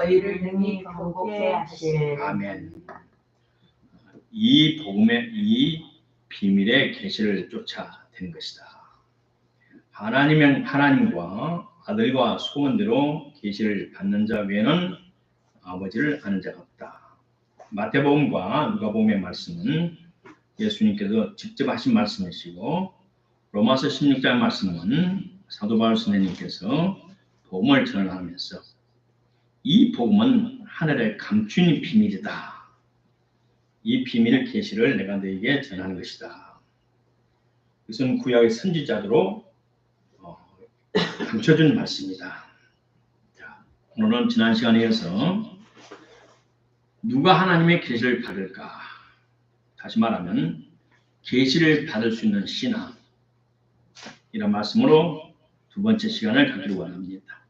저희를 능히 건복해 하실. 아멘. 이 복음의 이 비밀의 계시를 쫓아낸 것이다. 하나님과 아들과 소원대로 계시를 받는 자 외에는 아버지를 아는 자가 없다. 마태복음과 누가복음의 말씀은 예수님께서 직접 하신 말씀이시고, 로마서 16장 말씀은 사도 바울 선생님께서 복음을 전하면서 이 복음은 하늘에 감춘 비밀이다. 이 비밀의 계시를 내가 너에게 전하는 것이다. 이것은 구약의 선지자들로 감춰준 말씀이다. 자, 오늘은 지난 시간에 이어서 누가 하나님의 계시를 받을까? 다시 말하면 계시를 받을 수 있는 신앙, 이런 말씀으로 두 번째 시간을 갖기로 원합니다.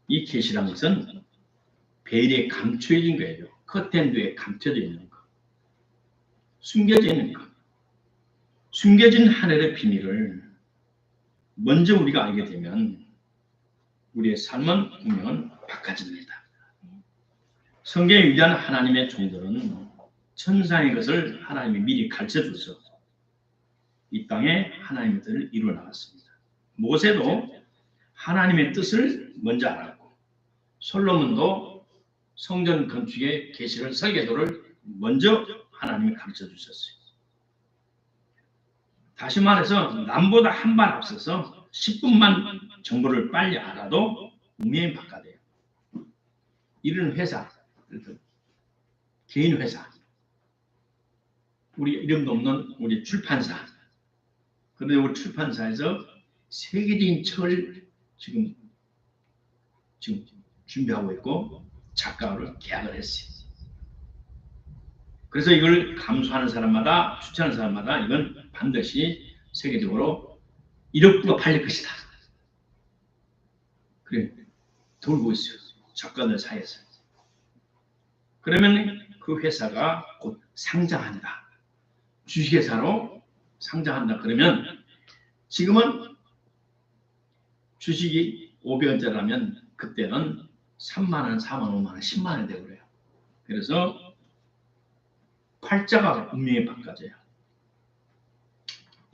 이 계시란 것은 베일에 감춰진 거예요. 커튼 뒤에 감춰져 있는 것, 숨겨져 있는 것, 숨겨진 하늘의 비밀을 먼저 우리가 알게 되면 우리의 삶은 분명은 바꿔집니다. 성경에 위대한 하나님의 종들은 천상의 것을 하나님이 미리 가르쳐줘서 이 땅에 하나님의 뜻을 이루어 나갔습니다. 모세도 하나님의 뜻을 먼저 알았고, 솔로몬도 성전 건축의 계시를 설계도를 먼저 하나님이 가르쳐 주셨어요. 다시 말해서 남보다 한 발 앞서서 10분만 정보를 빨리 알아도 운명이 바꿔돼요. 이런 회사, 개인 회사, 우리 이름도 없는 우리 출판사, 그런데 우리 출판사에서 세계적인 책을 지금 준비하고 있고 작가를 계약을 했어요. 그래서 이걸 감수하는 사람마다, 추천하는 사람마다 이건 반드시 세계적으로 1억 부가 팔릴 것이다. 그래 돌고 있어요. 작가들 사이에서. 그러면 그 회사가 곧 상장한다. 주식회사로 상장한다. 그러면 지금은 주식이 500원짜리라면 그때는 3만 원, 4만 원, 5만 원, 10만 원이 되고 그래요. 그래서 팔자가 운명이 바꿔져요.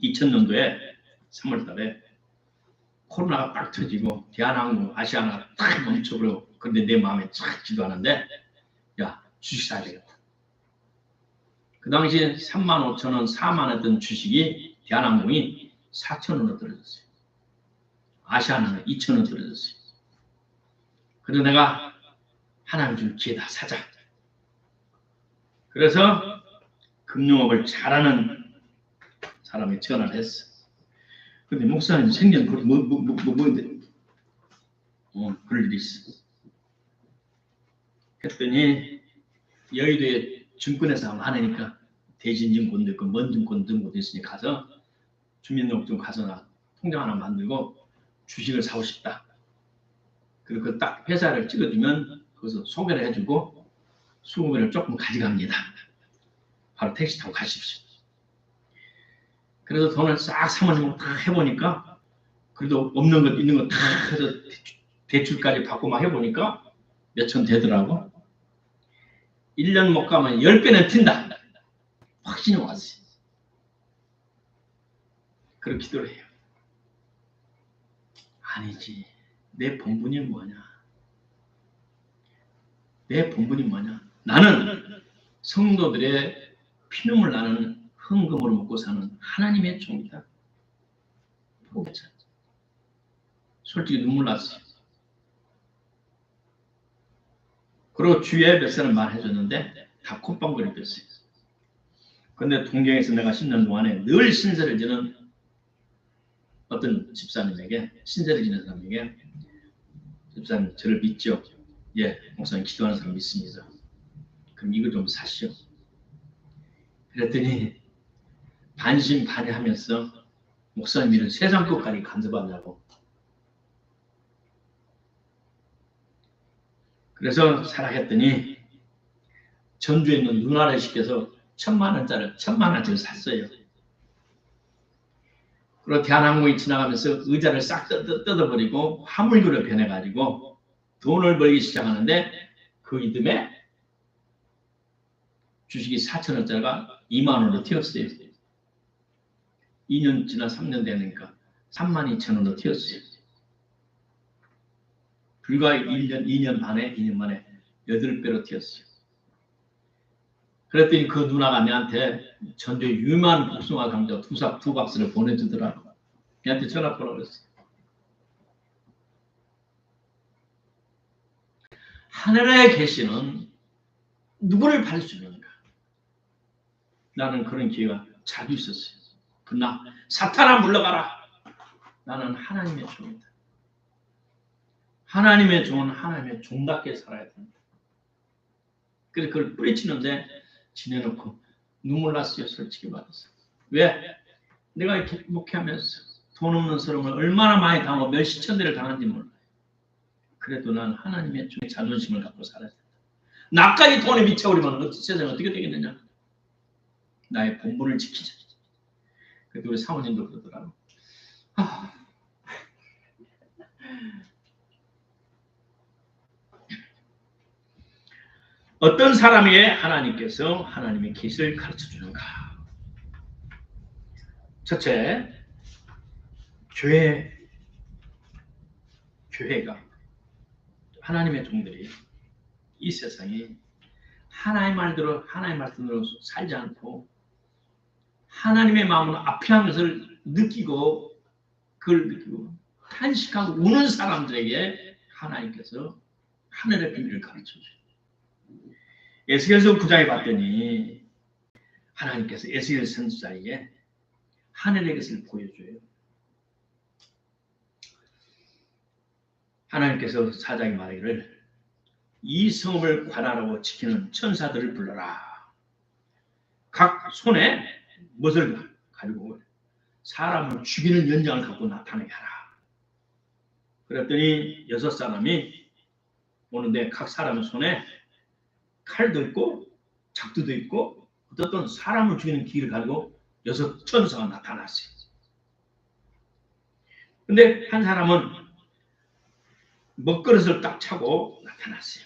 2000년도에 3월 달에 코로나가 딱 터지고 대한항공, 아시아나가 딱 멈춰버려. 그런데 내 마음에 쫙 지도하는데, 야, 주식 사야 되겠다. 그 당시에 3만 5천 원, 4만 원 했던 주식이 대한항공이 4천 원으로 떨어졌어요. 아시아나는 2천 원 떨어졌어요. 그래서 내가 하나님 준 기회다, 사자. 그래서 금융업을 잘하는 사람이 전화를 했어. 근데 목사님 생전 뭔데? 그럴 일이 있어. 했더니 여의도에 증권회사 하나니까 대신증권도 있고 먼 증권 등록도 있으니 가서 주민등록증 가서 나 통장 하나 만들고 주식을 사고 싶다. 그리고 딱 회사를 찍어주면 거기서 소개를 해주고 수고비를 조금 가져갑니다. 바로 택시 타고 가십시오. 그래서 돈을 싹 사모님으로 다 해보니까 그래도 없는 것 있는 것 다 해서 대출까지 받고 막 해보니까 몇천 되더라고. 1년 못 가면 10배는 튄다. 확신이 왔어요. 그렇게 기도를 해요. 아니지. 내 본분이 뭐냐? 내 본분이 뭐냐? 나는 성도들의 피눈물 나는 헌금으로 먹고 사는 하나님의 종이다. 포기했잖아. 솔직히 눈물 났어요. 그리고 주위에 몇 사람 말해줬는데 다 콧방귀를 뺐어요. 그런데 동경에서 내가 10년 동안에 늘 신세를 지는 어떤 집사님에게, 신세를 지는 사람에게, 집사님 저를 믿죠? 예, 목사님 기도하는 사람 믿습니다. 그럼 이거 좀 사시오. 그랬더니 반신반의하면서 목사님이는 세상 것까지 간섭하냐고. 그래서 사랑했더니 전주에 있는 누나를 시켜서 1000만 원짜리 샀어요. 그리고 대한항공이 지나가면서 의자를 싹 뜯어버리고 화물기로 변해가지고 돈을 벌기 시작하는데 그 이듬해 주식이 4,000원짜리가 2만 원으로 튀었어요. 2년 지나 3년 되니까 32,000원으로 튀었어요. 불과 2년 만에 8배로 튀었어요. 그랬더니 그 누나가 내한테 전주 유명한 복숭아 감자 두 박스를 보내주더라고. 걔한테 전화 걸어 그랬어요. 하늘에 계시는 누구를 받을 수 있는가? 나는 그런 기회가 자주 있었어요. 그러나 사탄아 물러가라. 나는 하나님의 종이다. 하나님의 종은 하나님의 종답게 살아야 된다. 그래서 그걸 뿌리치는데 지내놓고 눈물 났어요. 솔직히 말해서. 왜? 내가 이렇게 목회하면서 돈 없는 사람을 얼마나 많이 당하고 몇시천 대를 당한지 몰라요. 그래도 난 하나님의 종의 자존심을 갖고 살아야 된다. 나까지 돈에 미쳐버리면 세상이 어떻게 되겠느냐. 나의 본분을 지키자. 그래도 우리 사모님도 그러더라고. 어떤 사람에게 하나님께서 하나님의 계시를 가르쳐 주는가? 첫째, 교회가 하나님의 종들이 이 세상에 하나님의 말씀대로 살지 않고 하나님의 마음으로 앞이한 것을 느끼고 그걸 느끼고 탄식하고 우는 사람들에게 하나님께서 하늘의 비밀을 가르쳐 줘요. 에스겔서 9장에 봤더니 하나님께서 에스겔 선지자에게 하늘의 것을 보여줘요. 하나님께서 사장이 말하기를 이 성읍을 관할하고 지키는 천사들을 불러라. 각 손에 무엇을 가지고 사람을 죽이는 연장을 갖고 나타나게 하라. 그랬더니 6사람이 오는데 각 사람의 손에 칼도 있고 작두도 있고 어떤 사람을 죽이는 기를 가지고 6 천사가 나타났어요. 근데 한 사람은 먹그릇을 딱 차고 나타났어요.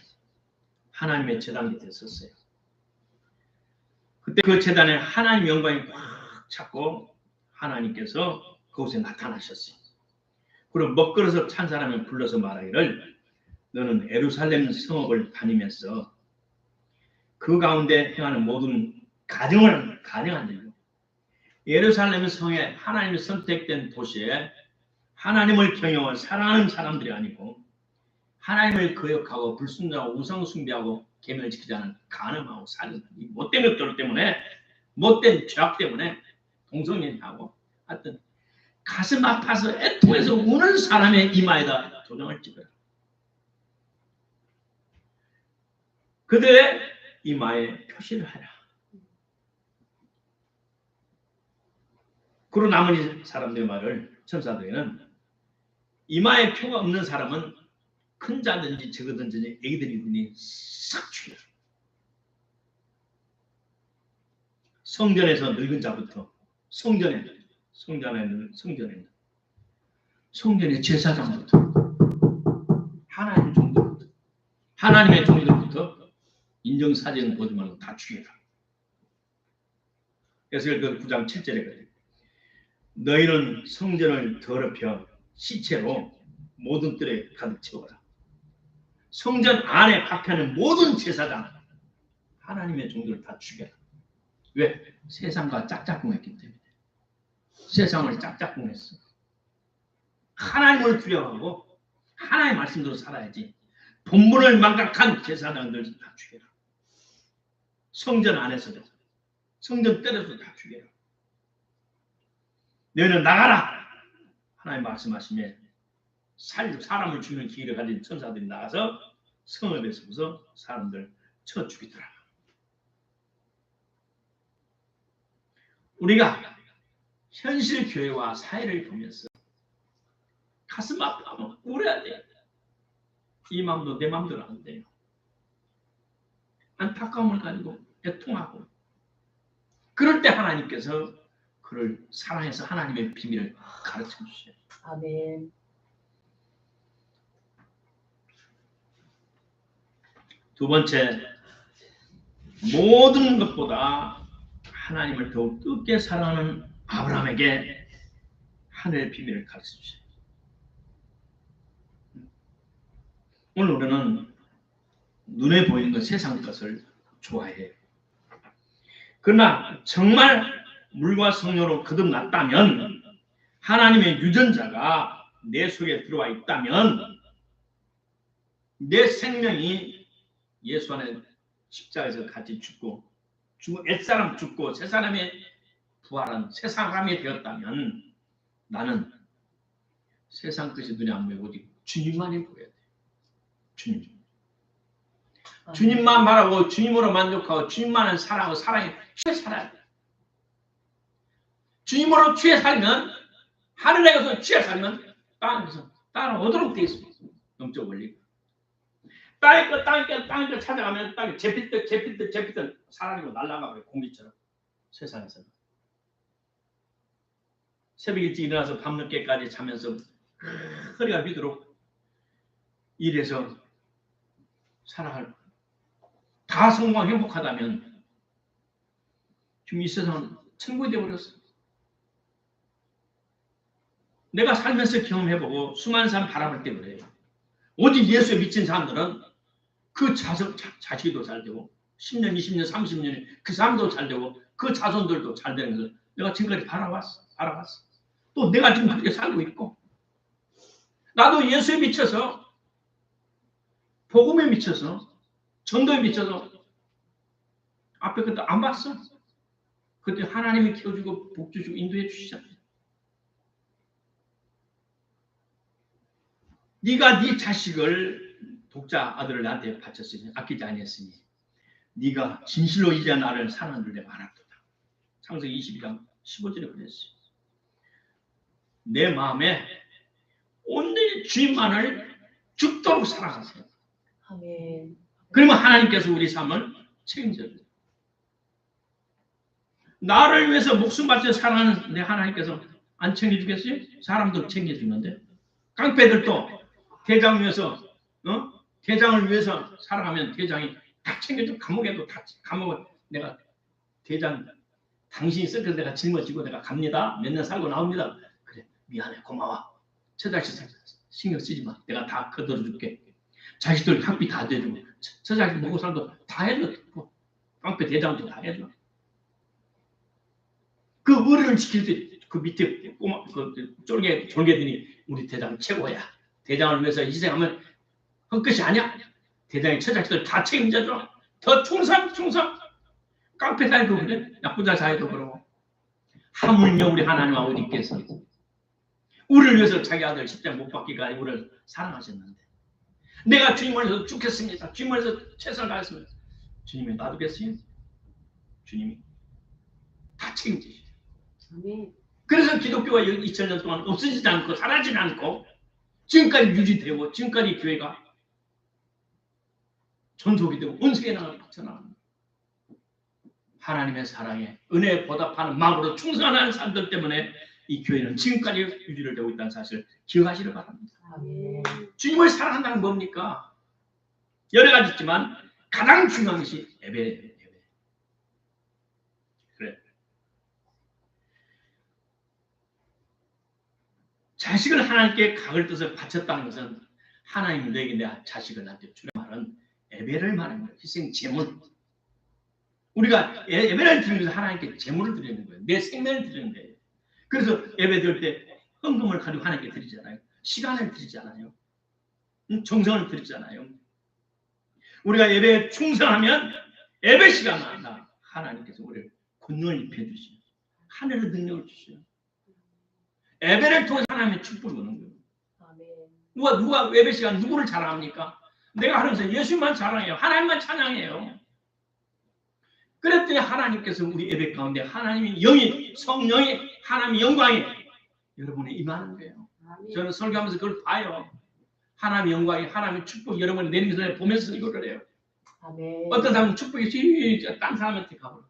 하나님의 제단 밑에 섰어요. 그때 그 제단에 하나님 영광이 꽉 찼고 하나님께서 그곳에 나타나셨어요. 그리고 먹그릇을 찬 사람을 불러서 말하기를 너는 예루살렘 성읍을 다니면서 그 가운데 행하는 모든 가정한 일로 예루살렘 성에 하나님의 선택된 도시에 하나님을 경영하고 사랑하는 사람들이 아니고 하나님을 거역하고 불순종하고 우상 숭배하고 계명을 지키지 않은 간음하고 살인 못된 것들 때문에 못된 죄악 때문에 동성연애하고 하여튼 가슴 아파서 애통해서 우는 사람의 이마에다 도장을 찍어라. 그들의 이마에 표시를 하라. 그리고 나머지 사람들의 말을 천사들에게는 이마에 표가 없는 사람은 큰 자든지 적어든지 애기들이든지 싹 죽여라. 성전에서 늙은 자부터 성전의 제사장부터 하나님의 종들부터 인정사진 보지 말고 다 죽여라. 그래서 그 9장 7절에 그래요. 너희는 성전을 더럽혀 시체로 모든 뜰에 가득 채워라. 성전 안에 박혀있는 모든 제사장 하나님의 종들을 다 죽여라. 왜? 세상과 짝짝꿍했기 때문에. 세상을 짝짝꿍했어. 하나님을 두려워하고 하나님의 말씀대로 살아야지. 본분을 망각한 제사장들 다 죽여라. 성전 안에서도 성전 뜰에서도 다 죽여라. 너희는 나가라. 하나님 말씀하시면 사람을 죽이는 기회를 가진 천사들이 나가서 성읍에서부터 사람들 쳐 죽이더라. 우리가 현실 교회와 사회를 보면서 가슴 아프면 울어야 돼요. 이 마음도 내 마음대로 안 돼요. 안타까움을 가지고 애통하고 그럴 때 하나님께서 그를 사랑해서 하나님의 비밀을 가르쳐 주셔요. 아멘. 두 번째, 모든 것보다 하나님을 더욱 뜨겁게 사랑하는 아브라함에게 하늘의 비밀을 가르쳐 주세요. 오늘 우리는 눈에 보이는 것, 세상 것을 좋아해요. 그러나 정말 물과 성령으로 거듭났다면, 하나님의 유전자가 내 속에 들어와 있다면, 내 생명이 예수 안에 십자가에서 같이 죽고 옛사람 죽고 새 사람의 부활한 새 사람이 되었다면, 나는 세상 것이 눈에 안 보이고 오직 주님만이 보여야 돼. 주님. 주님만 바라고 주님으로 만족하고 주님만을 사랑하고 사랑에 취해 살아야 돼. 주님으로 취해 살면, 하늘에 가서 취해 살면 땅에서 땅을 얻도록 되어 있습니다. 영적 원리. 땅의 것 찾아가면 땅에 제필듯 사라지고 날아가고 공기처럼 세상에서는. 새벽 일찍 일어나서 밤늦게까지 자면서 허리가 비도록 일해서 살아갈, 다 성공하고 행복하다면 지금 이 세상은 천국이 되어버렸어. 내가 살면서 경험해보고 수많은 사람 바라볼 때 그래요. 오직 예수에 미친 사람들은 그 자식도 잘 되고 10년, 20년, 30년에 그 사람도 잘 되고 그 자손들도 잘 되는 것을 내가 지금까지 알아봤어. 또 내가 지금 그렇게 살고 있고, 나도 예수에 미쳐서, 복음에 미쳐서, 전도에 미쳐서 앞에 그때 안 봤어. 그때 하나님이 키워주고 복 주시고 인도해 주시잖아요. 네가 네 자식을, 독자 아들을 나한테 바쳤으니 아끼지 아니했으니 네가 진실로 이제 나를 사랑하는 줄 내가 알았도다. 창세기 22장 15절에 그랬어요. 내 마음에 온전히 주님만을 죽도록 사랑하세요. 아멘. 그러면 하나님께서 우리 삶을 책임져요. 나를 위해서 목숨 바쳐 사랑하는 내 하나님께서 안 챙겨주겠어요? 사람도 챙겨주는데. 깡패들도 대장 위해서, 대장을 위해서 살아가면 대장이 다 챙겨주고, 감옥에도 다, 감옥에 내가 대장, 당신이 쓸 내가 짊어지고 내가 갑니다. 몇 년 살고 나옵니다. 그래, 미안해, 고마워. 처자식 신경 쓰지 마. 내가 다 거들어줄게. 자식들 학비 다 대주고, 처자식 먹고 살도 다 해줘. 깡패 대장도 다 해줘. 그 의리를 지킬 때 그 밑에 꼬마 그 졸개들이 우리 대장 최고야. 대장을 위해서 희생하면 헛것이 아니야. 대장의 처자식들 다 책임져줘. 더 충성. 깡패 사이도 그래. 약부자 사이도 그러고. 하물며 우리 하나님 아버지께서 우리를 위해서 자기 아들 십자가 못 박기까지 우리를 사랑하셨는데, 내가 주님을 위해서 죽겠습니다. 주님을 위해서 최선을 다했습니다. 주님이 놔두겠어요? 주님이 다 책임지시죠. 그래서 기독교가 2000년 동안 없어지지 않고 사라지지 않고 지금까지 유지되고 지금까지 교회가 전속이 되고 온 세계에 나가 퍼져나갑니다. 하나님의 사랑에 은혜에 보답하는 마음으로 충성하는 사람들 때문에 이 교회는 지금까지 유지를 되고 있다는 사실을 기억하시길 바랍니다. 아멘. 주님을 사랑한다는 뭡니까? 여러 가지 있지만 가장 중요한 것이 예배예요. 그래. 자식을 하나님께 각을 떠서 바쳤다는 것은 하나님이 너에게 내 자식을 나한테 주는 말은 예배를 말하는 거예요. 희생 제물. 우리가 예배를 드리면서 하나님께 제물을 드리는 거예요. 내 생명을 드리는 거예요. 그래서 예배 드릴 때 헌금을 가지고 하나님께 드리잖아요. 시간을 드리잖아요. 정성을 드리잖아요. 우리가 예배에 충성하면 예배 시간마다 하나님께서 우리를 권능을 입혀주시고 하늘의 능력을 주시고 예배를 통해 하나님의 축복을 얻는 거예요. 누가 예배 시간 누구를 자랑합니까? 내가 하면서 예수님만 자랑해요. 하나님만 찬양해요. 그랬더니 하나님께서 우리 예배 가운데 하나님의 영이, 성령이, 하나님의 영광이 여러분에 임하는 거예요. 저는 설교하면서 그걸 봐요. 하나님의 영광이, 하나님의 축복이 여러분이 내리는 것을 보면서 이걸 해요. 어떤 사람은 축복이 딴 사람한테 가고,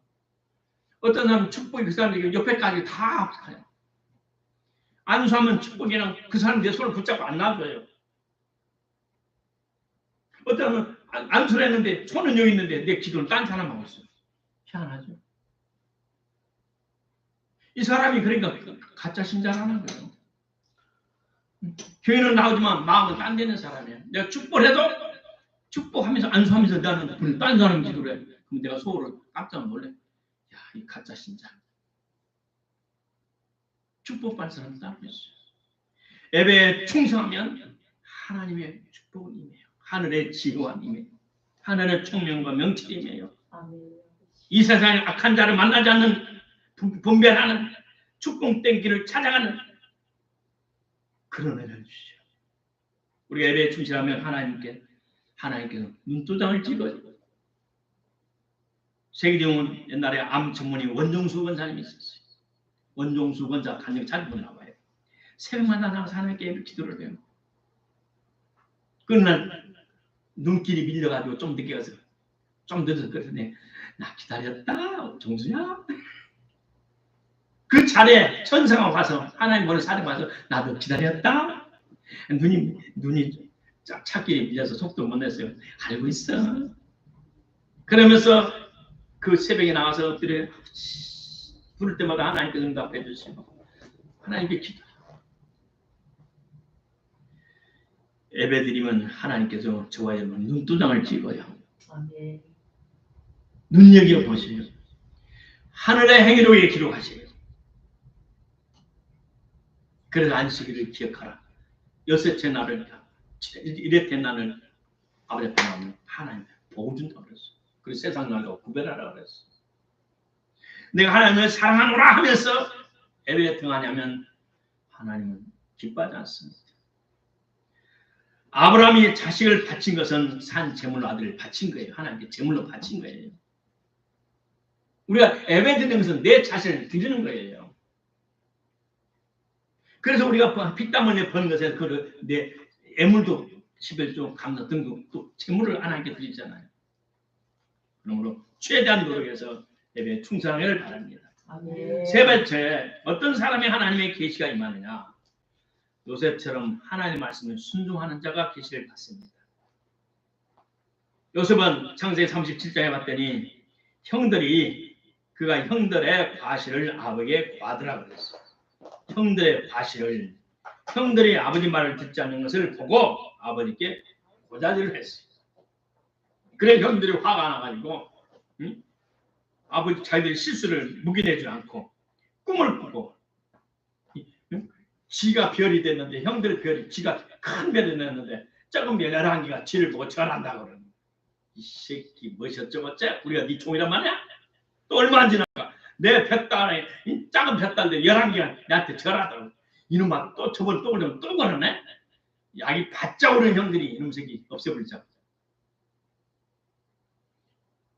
어떤 사람은 축복이 그 사람에게 옆에까지 다 가요. 안수하면 축복이랑 그 사람 내 손을 붙잡고 안 놔줘요. 어떤 사람은 안수를 했는데 손은 여기 있는데 내 기도는 딴 사람 하고 있어요. 희한하죠. 이 사람이 그러니까 가짜 신자라는 거예요. 교회는 나오지만 마음은 딴 데는 사람이에요. 내가 축복을 해도 축복하면서 안수하면서 나는 딴 사람 기도를 해. 그럼 내가 속으로 깜짝 놀래. 야, 이 가짜 신자. 축복받는 사람 따로 있어요. 예배에 충성하면 하나님의 축복은 임해요. 하늘의 지혜와 임해요. 하늘의 총명과 명철이 임해요. 이 세상에 악한 자를 만나지 않는 분별하는 축복 땡기를 찾아가는 그런 은혜를 주시죠. 우리가 예배에 충실하면 하나님께서 눈도장을 찍어요. 세계적인 옛날에 암 전문의 원종수 원사님이 있었어요. 원종수 원자 간증 잘 보나 봐요. 새벽마다 나와서 하나님께 기도를 해요. 그날 눈길이 밀려가지고 좀 늦게 가서 좀 늦어서 그러더니 나 기다렸다 종수야. 그 자리에 천사가 와서 하나님 보는 사람이 와서 나도 기다렸다. 눈이 찾길이 밀려서 속도 못 냈어요. 알고 있어. 그러면서 그 새벽에 나와서 엎드려 부를 때마다 하나님께서 응답해 주시고 하나님께 기도. 예배드리면 하나님께서 저와 여러분 눈두장을 찍어요. 눈여겨 보세요. 하늘의 행위로에 기록하세요. 그래서 안식일을 기억하라. 여섯째 날을 이랬던 날을 아버지 앞에 나오면 하나님 복을 준다고 그랬어. 그래서 세상 날과 구별하라 그랬어. 내가 하나님을 사랑하노라 하면서 예배에 등하냐면 하나님은 기뻐하지 않습니다. 아브라함이 자식을 바친 것은 산 제물로 아들을 바친 거예요. 하나님께 제물로 바친 거예요. 우리가 예배 드리는 것은 내 자신을 드리는 거예요. 그래서 우리가 피땀 흘려 버는 것에 내 애물도 11조 감사 등등 또 제물을 하나님께 드리잖아요. 그러므로 최대한 노력해서 예배에 충성하기를 바랍니다. 세 번째, 어떤 사람이 하나님의 계시가 임하느냐? 요셉처럼 하나님의 말씀을 순종하는 자가 계시를 받습니다. 요셉은 창세기 37장에 봤더니 그가 형들의 과실을 아버지에게 과더라고 그랬어요. 형들의 과실을, 형들이 아버지 말을 듣지 않는 것을 보고 아버지께 고자질을 했어요. 그래 형들이 화가 나가지고 아버지 자기들이 실수를 묵인하지 않고 꿈을 꾸고 지가 별이 됐는데 형들 별이 지가 큰 별이 됐는데 작은 별 11개가 지를 보고 절한다고 그러는 이 새끼 뭐셨저것째 우리가 네 종이란 말이야? 또 얼마 안 지나가 내 뱃단에 작은 뱃단들 11개가 나한테 절하더라고. 이놈아 또 저번 또 그러면 또 그러네? 약이 바짝 오른 형들이 이놈 새끼 없애버리자.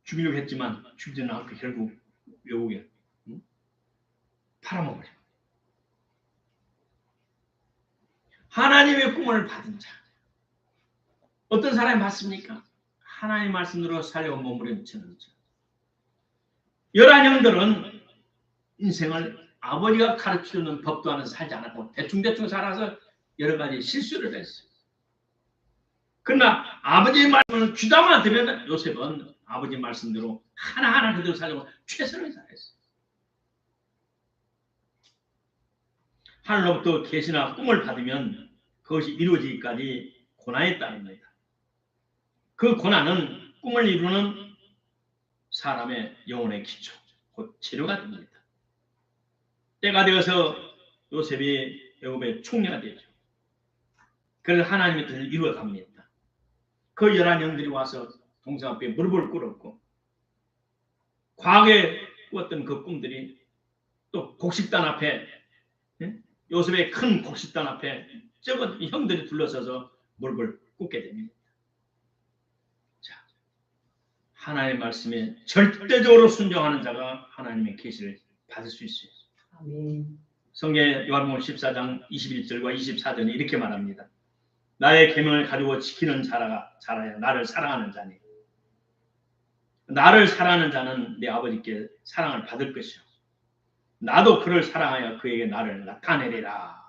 죽이려고 했지만 죽지는 않고 결국 외국에 팔아먹어요. 하나님의 꿈을 받은 자. 어떤 사람이 받습니까? 하나님의 말씀으로 살려고 몸부림치는 자. 11형들은 인생을 아버지가 가르쳐주는 법도 안에서 살지 않았고 대충대충 살아서 여러 가지 실수를 했어요. 그러나 아버지의 말씀을 귀담아 들으면 요셉은 아버지 말씀대로 하나하나 그대로 살려고 최선을 다했어요. 하늘로부터 계시나 꿈을 받으면 그것이 이루어지기까지 고난이 따릅니다. 그 고난은 꿈을 이루는 사람의 영혼의 기초, 곧 치료가 됩니다. 때가 되어서 요셉이 애굽의 총리가 되죠. 그래서 하나님의 뜻을 이루어갑니다. 그 11형들이 와서 동상 앞에 무릎을 꿇었고 과거에 꾸었던 그 꿈들이 또 곡식단 앞에 요셉의 큰 곡식단 앞에 적은 형들이 둘러서서 무릎을 꿇게 됩니다. 자, 하나님의 말씀에 절대적으로 순종하는 자가 하나님의 계시를 받을 수 있어요. 아멘. 성경 요한복음 14장 21절과 24절에 이렇게 말합니다. 나의 계명을 가지고 지키는 자라야 나를 사랑하는 자니. 나를 사랑하는 자는 내 아버지께 사랑을 받을 것이요. 나도 그를 사랑하여 그에게 나를 나타내리라.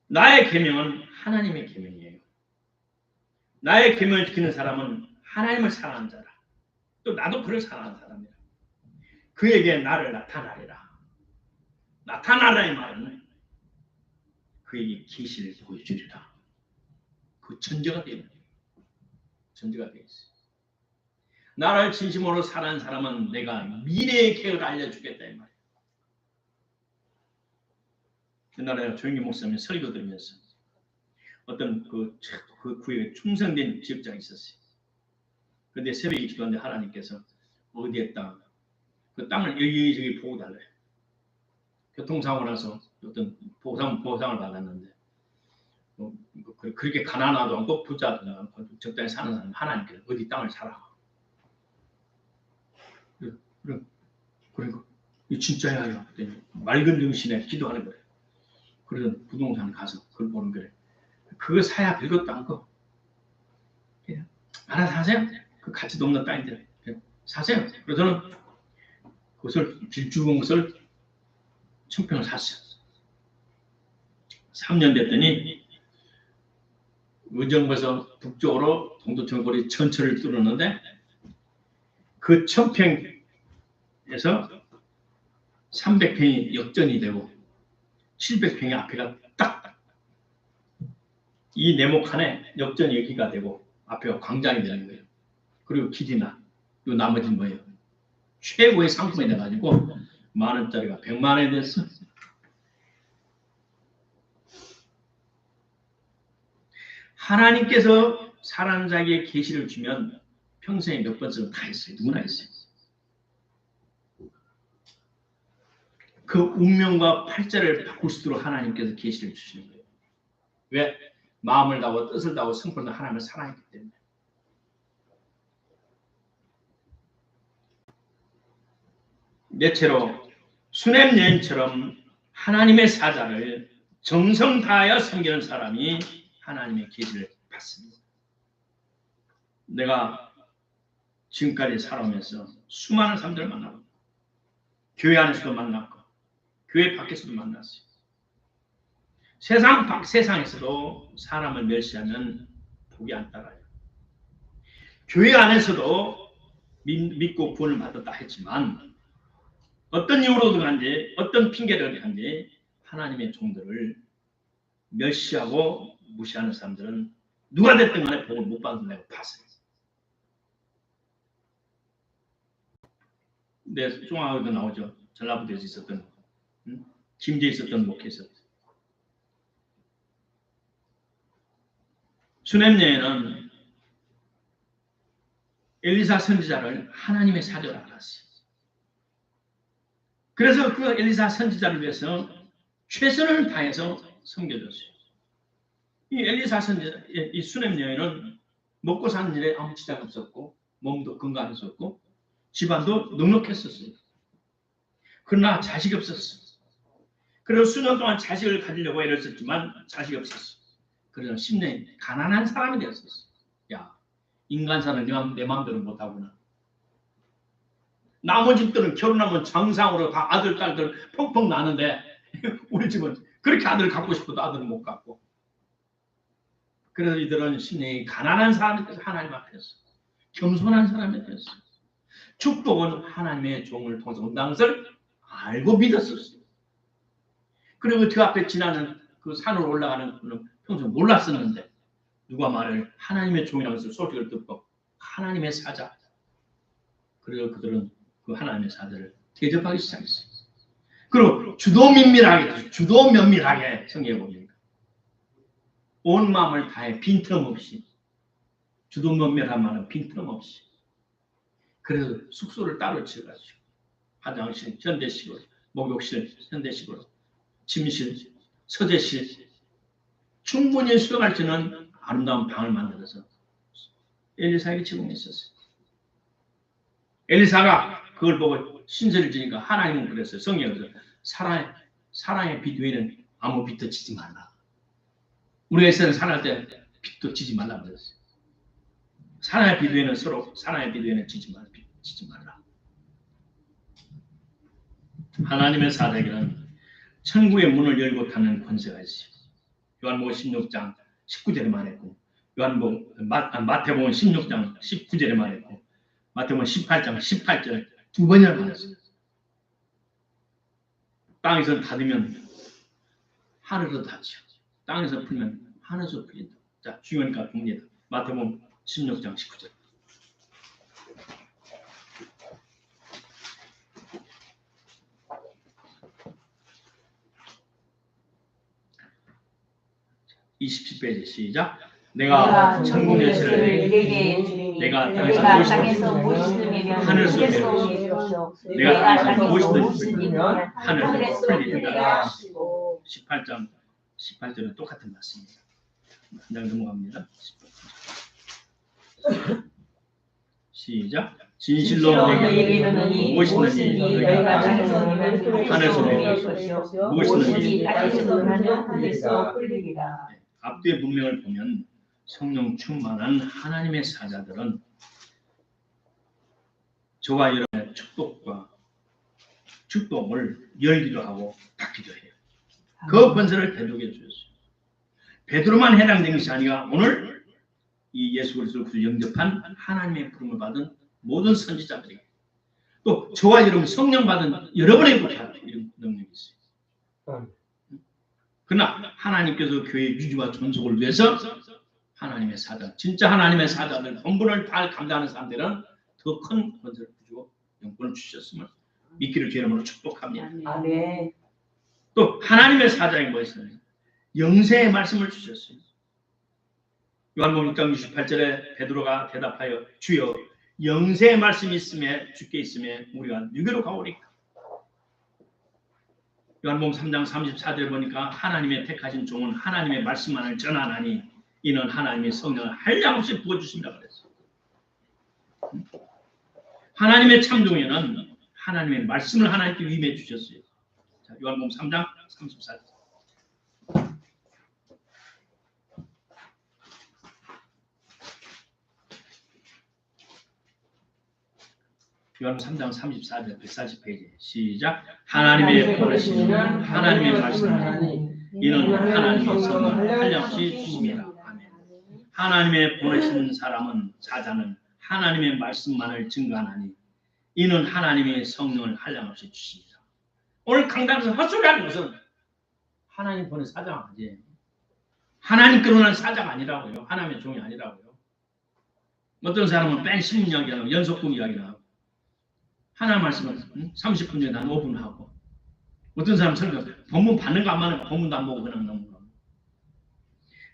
나의 계명은 하나님의 계명이에요. 나의 계명을 지키는 사람은 하나님을 사랑하는 자라. 또 나도 그를 사랑하는 사람이라. 그에게 나를 나타나리라. 나타나라의 말은 그에게 계시를 보여주리라. 그 전제가 되어 있는 거예요. 전제가 되어 있어요. 나를 진심으로 사랑하는 사람은 내가 미래의 계획을 알려주겠다 이 말이에요. 옛날에 조영기 목사님 설교 들으면서 어떤 그 구역에 충성된 지역장이 있었어요. 그런데 새벽에 기도하는데 하나님께서 어디에 땅, 그 땅을 여기저기 보고 달래요. 교통사고 나서 어떤 보상을 받았는데 그렇게 가난하도 않고 부자도 않고 적당히 사는 사람 하나님께서 어디 땅을 사라. 그러니까 이 진짜야. 맑은 정신에 기도하는 거예요. 그래서 부동산 가서 그걸 보는 거예요. 그거 사야 별것도 않고 알아서 사세요. 그 가치도 없는 땅인데 사세요. 그래서 저는 그것을 길쭉한 것을 1000평을 샀어요. 3년 됐더니 의정부에서 북쪽으로 동두천골이 전철을 뚫었는데 그 1000평에서 300평이 역전이 되고 700평이 앞에가 딱 이 네모칸에 역전이 여기가 되고 앞에가 광장이 되는 거예요. 그리고 길이나 요 나머지는 뭐예요? 최고의 상품이 돼가지고 10,000원짜리가 100만 원이 됐어. 하나님께서 사랑하는 자에게 계시를 주면 평생에 몇 번쯤 다 있어요. 누구나 있어요. 그 운명과 팔자를 바꿀 수 있도록 하나님께서 계시를 주시는 거예요. 왜? 마음을 다하고 뜻을 다하고 성품을 하나님을 사랑했기 때문에. 넷째로 수냄 여인처럼 하나님의 사자를 정성 다하여 섬기는 사람이 하나님의 계시를 받습니다. 내가 지금까지 살아오면서 수많은 사람들을 만나고 교회 안에서도 만났고 교회 밖에서도 만났어요. 세상에서도 사람을 멸시하면 복이 안 따라요. 교회 안에서도 믿고 구원을 받았다 했지만 어떤 이유로든 간지 어떤 핑계를 간지 하나님의 종들을 멸시하고 무시하는 사람들은 누가 됐든 간에 복을 못 받는다고 봤어요. 내 중앙에도 나오죠. 전라북도에서 있었던 김제에 있었던 목회에서 수냄여인은 엘리사 선지자를 하나님의 사자로 알았어요. 그래서 그 엘리사 선지자를 위해서 최선을 다해서 섬겨줬어요. 이 엘리사 선지자, 이 수냄 여인은 먹고 사는 일에 아무 지장 없었고 몸도 건강했었고 집안도 넉넉했었어요. 그러나 자식이 없었어요. 그래서 수년 동안 자식을 가지려고 애를 썼지만 자식이 없었어요. 그래서 10년 가난한 사람이 되었었어요. 야, 인간사는 내 마음대로 못하구나. 나머지 집들은 결혼하면 정상으로 다 아들, 딸들 펑펑 나는데 우리 집은 그렇게 아들을 갖고 싶어도 아들은 못 갖고. 그래서 이들은 신이 가난한 사람이 돼서 하나님 앞에서 겸손한 사람이 되었어요. 축복은 하나님의 종을 통해서 온다는 것을 알고 믿었었어요. 그리고 그 앞에 지나는 그 산으로 올라가는 그는 평소 몰랐었는데 누가 말을 하나님의 종이라고 해서 소리를 듣고 하나님의 사자. 그리고 그들은 그 하나님의 사자를 대접하기 시작했어요. 그리고 주도 면밀하게 성경에 보니까 온 마음을 다해 빈틈없이 주도 면밀한 말은 빈틈없이 그래서 숙소를 따로 지어가지고 화장실 현대식으로 목욕실 현대식으로 침실 서재실 충분히 수용할 수 있는 아름다운 방을 만들어서 엘리사에게 제공했었어요. 엘리사가 그걸 보고 신세를 지니까 하나님은 그랬어요. 성경에서 사랑의 빛 외에는 아무 빛도 지지 말라. 우리가 있어야 살아갈 때 빛도 지지 말라 그랬어요. 사랑의 빛 외에는 서로 사랑의 빛 외에는 지지 말라. 하나님의 사자에게는 천국의 문을 열고 닫는 권세가 있어요. 요한복음 16장 19절에 말했고 마태복음 16장 19절에 말했고 마태복음 18장 18절 두 번이나 말했어요. 땅에서 닫으면 하늘에서 닫죠. 땅에서 풀면 하늘에서 풀린다. 자, 중요하니까 봅니다. 마태복음 16장 19절. (27페이지) 시작. 내가 천국 열쇠를 내게 주리니 내가 내가 땅에서 무엇이든면 하늘에서 내게 내가 땅에서 무엇이든면 하늘에서 하늘에서 풀리리라. 내게 하시고 18장 18절은 똑같은 말씀입니다. 한 장 넘어갑니다. 시작. 진실로 내게 이르노니 무엇이든지 너희가 너희가 하늘에서 하늘에서 무엇이든지 땅에서 하늘에서 풀리리라. 앞뒤의 문맥을 보면 성령 충만한 하나님의 사자들은 저와 여러분의 축복을 열기도 하고 닫기도 해요. 그 권세를 베드로에게 주셨어요. 베드로만 해당된 것이 아니라 오늘 이 예수 그리스도를 영접한 하나님의 부름을 받은 모든 선지자들에게 또 저와 여러분 성령 받은 여러분에게도 이런 능력이 있어요. 그러나 하나님께서 교회의 유지와 존속을 위해서 하나님의 사자, 진짜 하나님의 사자들, 본분을 다 감당하는 사람들은 더 큰 권세를 주시고 영권을 주셨음을 믿기를 주 이름으로 축복합니다. 아멘. 또 하나님의 사자인 것은 영생의 말씀을 주셨어요. 요한복음 6장 68절에 베드로가 대답하여 주여 영생의 말씀이 있음에 주께 있음에 우리가 누구로 가오리까? 요한복음 3장 34절에 보니까 하나님의 택하신 종은 하나님의 말씀만을 전하나니 이는 하나님의 성령을 한량없이 부어주신다 그랬어요. 하나님의 참종에는 하나님의 말씀을 하나님께 위임해 주셨어요. 자, 요한복음 3장 34절. 요한복음 3장 34절 140페이지 시작. 하나님의 보내신 하나님의 말씀을 이는 하나님의 성령을 한량없이 주십니다. 아멘. 하나님의 보내신 사람은 사자는 하나님의 말씀만을 증거하나니 이는 하나님의 성령을 한량없이 주십니다. 오늘 강단에서 헛소리하는 것은 하나님 보낸 사자가 아니에요. 하나님께로 난 사자가 아니라고요. 하나님의 종이 아니라고요. 어떤 사람은 뺀 신문 이야기하고 연속극 이야기하고 하나님 말씀은 30분 전에 한 5분 하고 어떤 사람은 설교 본문 받는 거 안 받는 거 본문도 안 보고 그냥 넘는 거.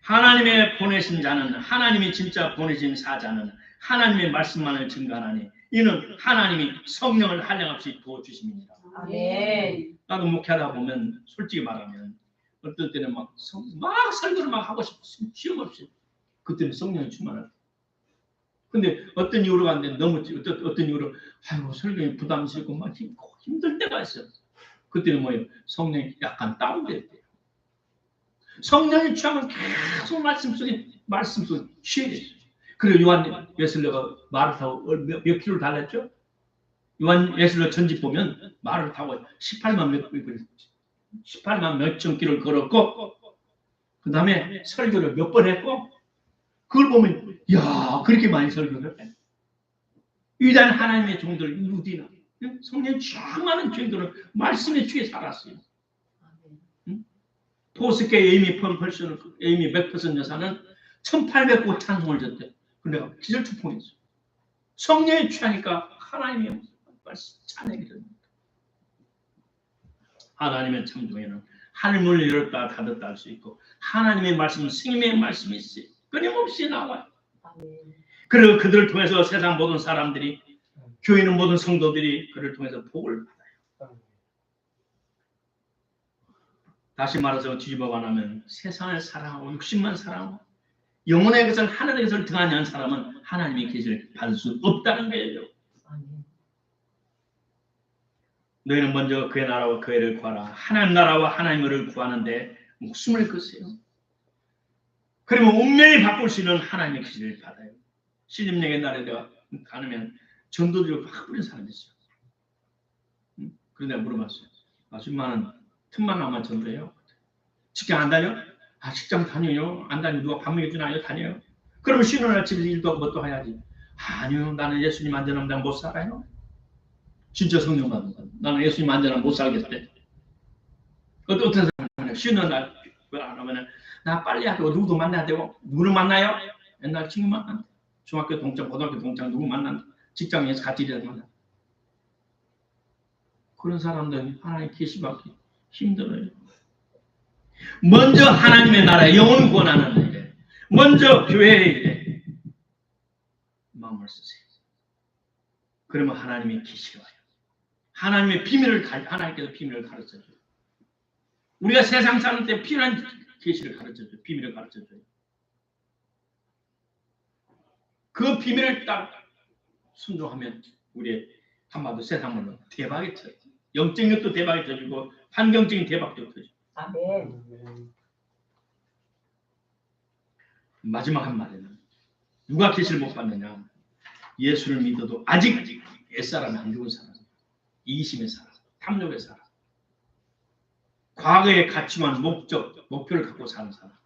하나님의 보내신 자는 하나님이 진짜 보내신 사자는 하나님의 말씀만을 증거하나니 이는 하나님이 성령을 한량없이 부어주십니다. 아멘. 나도 목회하다 보면 솔직히 말하면 어떨 때는 막 설교를 막 하고 싶으면 시험 없이 그때는 성령이 충만하다. 근데 어떤 이유로 갔는데 너무 어떤 이유로 아이고 설교에 부담스럽고 막 힘들 때가 있어요. 그때는 뭐예요? 성령이 약간 다운될 때예요. 성령이 취하면 계속 말씀 속에 취해 있어요. 그리고 요한 웨슬러가 말을 타고 몇 킬로를 달렸죠? 요한 웨슬러 전집 보면 말을 타고 18만 몇천 킬로를 걸었고 그 다음에 설교를 몇 번 했고 그걸 보면 야 그렇게 많이 설교를 해. 위대한 하나님의 종들 누디나 성령 충만한 종들은 말씀에 취해 살았어요. 포스케 에이미 맥퍼슨 여사는 1800곡 찬송을 졌대. 근데 내가 기절투풍했어. 성령에 취하니까 하나님의 말씀 찬양이 됩니다. 하나님의 참종에는 하늘문을 열었다 닫았다 할 수 있고 하나님의 말씀은 생명의 말씀이 있어요. 끊임없이 나와요. 그리고 그들을 통해서 세상 모든 사람들이 교회 있는 모든 성도들이 그를 통해서 복을 받아요. 다시 말해서 뒤집어 말하면 세상을 사랑하고 육신만 사랑하고 영혼의 것을 하늘의 것을 등한히 한 사람은 하나님의 계시를 받을 수 없다는 거예요. 너희는 먼저 그의 나라와 그의를 구하라. 하나님 나라와 하나님을 구하는데 목숨을 거세요. 그러면 운명이 바꿀 수 있는 하나님의 계시를 받아요. 신림령의 날에 내가 가면 전도들을 확 뿌린 사람이 있어요. 그런데 내가 물어봤어요. 아줌마는 틈만 나면 전도해요? 직장 안 다녀? 아 직장 다녀요. 안 다니면 누가 밥 먹여주나요? 다녀요. 그러면 쉬는 날 집에서 일도 하고 뭣도 해야지. 아니요, 나는 예수님 안 되면 못 살아요. 진짜 성령 받은 거. 나는 예수님 안 되면 못 살겠대. 어떤 사람은 쉬는 날 그걸 안 하면 나 빨리 하고 누구도 만나야 되고 누구를 만나요? 옛날 친구 만나. 중학교 동창, 고등학교 동창 누구 만난다. 직장에서 같이 일하는 만나. 그런 사람들은 하나님 계시받기 힘들어요. 먼저 하나님의 나라 영혼 권하는 일에, 먼저 교회의 일에 마음을 쓰세요. 그러면 하나님의 계시가 와요. 하나님의 비밀을 하나님께서 비밀을 가르쳐줘요. 우리가 세상 사는 때 필요한 계시를 가르쳐줘요. 비밀을 가르쳐줘요. 그 비밀을 딱 순종하면 우리의 한마디로 세상은 대박이 터져. 영적인 것도 대박이 터지고 환경적인 대박도 터지고. 아멘. 마지막 한마디는 누가 계시를 못 받느냐? 예수를 믿어도 아직 옛사람이 안 죽은 사람, 이기심의 사람, 탐욕의 사람, 과거의 가치만 목표를 갖고 사는 사람,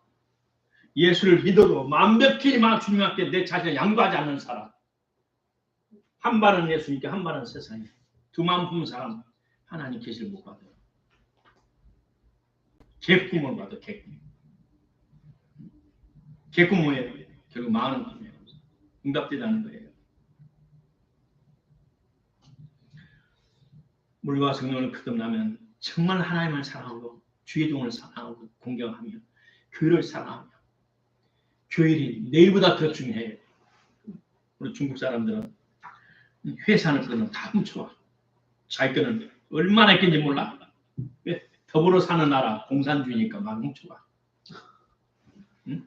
예수를 믿어도 완벽히 막 주님께 내 자신을 양보하지 않는 사람, 한 발은 예수님께 한 발은 세상에, 두 마음 품은 사람 하나님 계시를 못 받아요. 개꿈을 받아. 개꿈 뭐예요? 결국 많은 꿈이에요. 응답되지 않는 거예요. 물과 성령을 거듭나면 정말 하나님을 사랑하고 주의 종을 사랑하고 공경하며 교회를 사랑하며 교회일이 내일보다 더 중요해요. 우리 중국 사람들은 회사는 그거는 다 훔쳐와. 자기 거는 얼마나 있겠는지 몰라. 더불어 사는 나라 공산주의니까 막 훔쳐와. 응?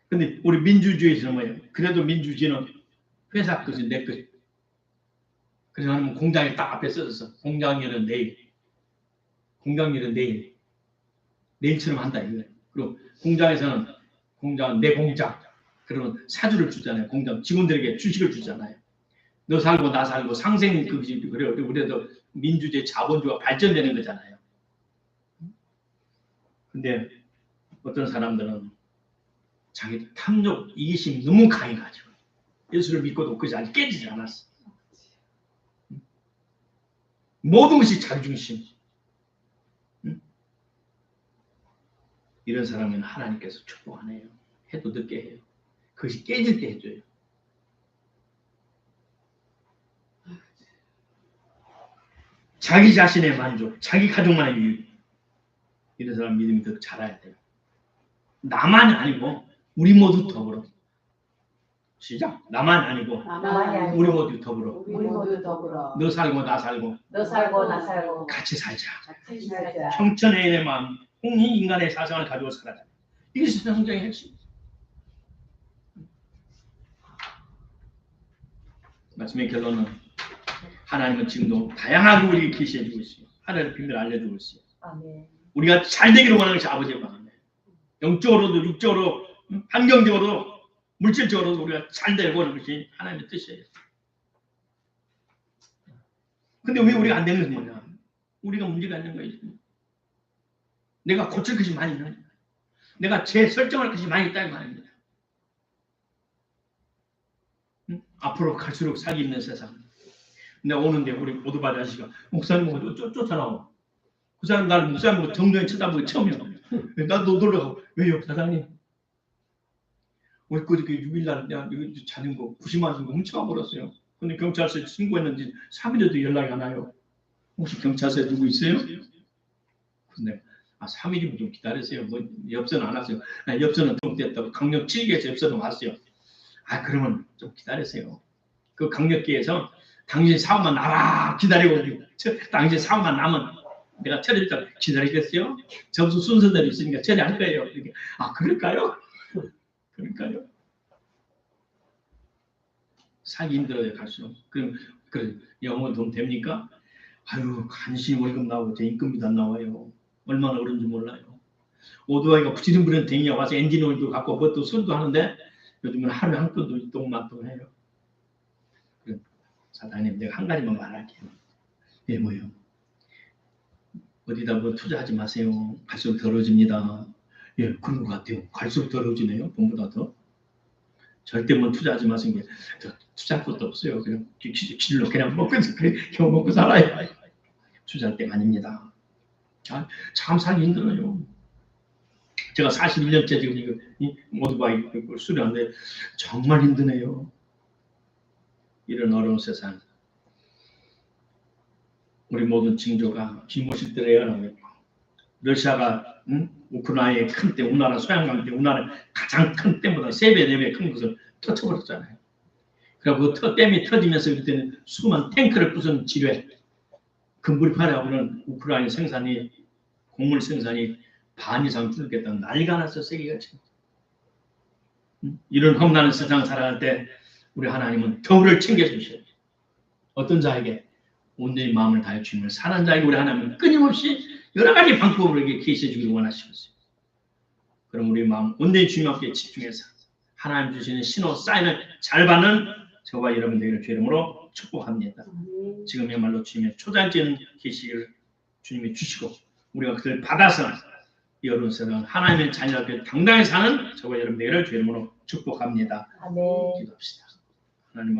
근데 우리 민주주의에서는 뭐예요? 그래도 민주주의는 회사 것이 내 것. 그래서 하면 공장에 딱 앞에 써졌어. 공장일은 내일. 공장일은 내일. 내일처럼 한다 이거예요. 그리고 공장에서는 공장은 내 공장. 그러면 사주를 주잖아요. 공장 직원들에게 주식을 주잖아요. 너 살고 나 살고 상생급이 그래요. 우리도 민주주의 자본주의가 발전되는 거잖아요. 근데 어떤 사람들은 자기 탐욕, 이기심이 너무 강해가지고 예수를 믿고도 그것이 아직 깨지지 않았어. 모든 것이 자기중심. 이런 사람은 하나님께서 축복 안 해요. 해도 늦게 해요. 그것이 깨질 때 해줘요. 자기 자신의 만족, 자기 가족만의 유익. 이런 사람 믿음이 더 자라야 돼요. 나만이 아니고 우리 모두 더불어. 시작. 나만이 아니고 우리 모두 더불어. 우리 모두 더불어. 너 살고 나 살고. 너 살고 나 살고. 같이 살자. 같이 살자. 청천의 마음, 홍희 인간의 사상을 가지고 살아야 돼. 이게 성장의 핵심. 말씀의 결론은 하나님은 지금도 다양하게 우리에게 계시해주고 있어요. 하나님의 비밀을 알려주고 있어요. 아멘. 우리가 잘 되기를 원하는 것이 아버지의 마음이에요. 영적으로도 육적으로 환경적으로 물질적으로도 우리가 잘 되고 하는 것이 하나님의 뜻이에요. 근데 왜 우리가 안 되는 건 뭐냐? 우리가 문제가 있는 거예요. 내가 고칠 것이 많이 있는 거예요. 내가 재설정할 것이 많이 있다는 말입니다. 앞으로 갈수록 살기 있는 세상. 내가 오는데 우리 오토바이 아저씨가 목사님 보고 쫓아나와. 그 사람 나를 목사님 보고 정정히 쳐다보기 처음이야. 나도 놀라고 왜요 사장님? 왜 그렇게 6일날 내가 여기 자전거 90만 원 훔쳐가 버렸어요. 근데 경찰서에 신고했는지 3일에도 연락이 안 와요. 혹시 경찰서에 누구 있어요? 근데 3일이면 좀 기다렸어요. 뭐 엽서는 안 왔어요. 엽서는 좀 됐다고 강력 7기에서 엽서는 왔어요. 그러면 좀 기다렸어요. 그 강력기에서 당신 사고만 나라 기다리고 당신 사고만 나면 내가 처리할 때 기다리겠어요? 점수 순서대로 있으니까 처리할 거예요. 이렇게. 그럴까요? 그러니까요. 살기 힘들어요 갈수록. 그럼 영어 돈 됩니까? 간신히 월급 나오고 제 인건비도 안 나와요. 얼마나 그런지 몰라요. 오토바이가 부지런부지런 댕겨 와서 엔진 오일도 갖고 그것도 손도 하는데 요즘은 하루에 한 건도 이동만동 해요. 사장님 내가 한 가지만 말할게요. 뭐요? 어디다 뭐 투자하지 마세요. 갈수록 더러워집니다. 예, 그런 것 같아요. 갈수록 더러워지네요. 돈보다 더. 절대 뭐 투자하지 마세요. 투자할 것도 없어요. 그냥 기질로 그냥 먹고 겨우 먹고 살아요. 투자할 때가 아닙니다. 참 살기 힘들어요. 제가 41년째 지금 이 오토바이 수리하는데 정말 힘드네요. 이런 어려운 세상. 우리 모든 징조가 기모식들의 연합이고 러시아가 우크라이나의 큰 댐, 우리나라 소양강 댐, 우리나라 가장 큰 댐보다 3배, 4배 큰 것을 터쳐버렸잖아요. 그리고 그 댐이 터지면서 그때는 수많은 탱크를 부순 지뢰, 금불이 파라고는 우크라이나 생산이 곡물 생산이 반 이상 줄겠다는 난리가 났어 세계가 지금. 이런 험난한 세상 살아갈 때 우리 하나님은 겨울을 챙겨주셔요. 어떤 자에게 온전히 마음을 다해 주님을 사는 자에게 우리 하나님은 끊임없이 여러 가지 방법으로 이렇게 계시해 주기를 원하시겠어요. 그럼 우리 마음 온전히 주님 앞에 집중해서 하나님 주시는 신호 사인을 잘 받는 저와 여러분 되기를 주 이름으로 축복합니다. 지금이야말로 주님의 초자연적인 계시를 주님이 주시고 우리가 그걸 받아서 이 어려운 세상 하나님의 자녀들 당당히 사는 저와 여러분 되기를 주 이름으로 축복합니다. 아멘. 기도합시다. 하나님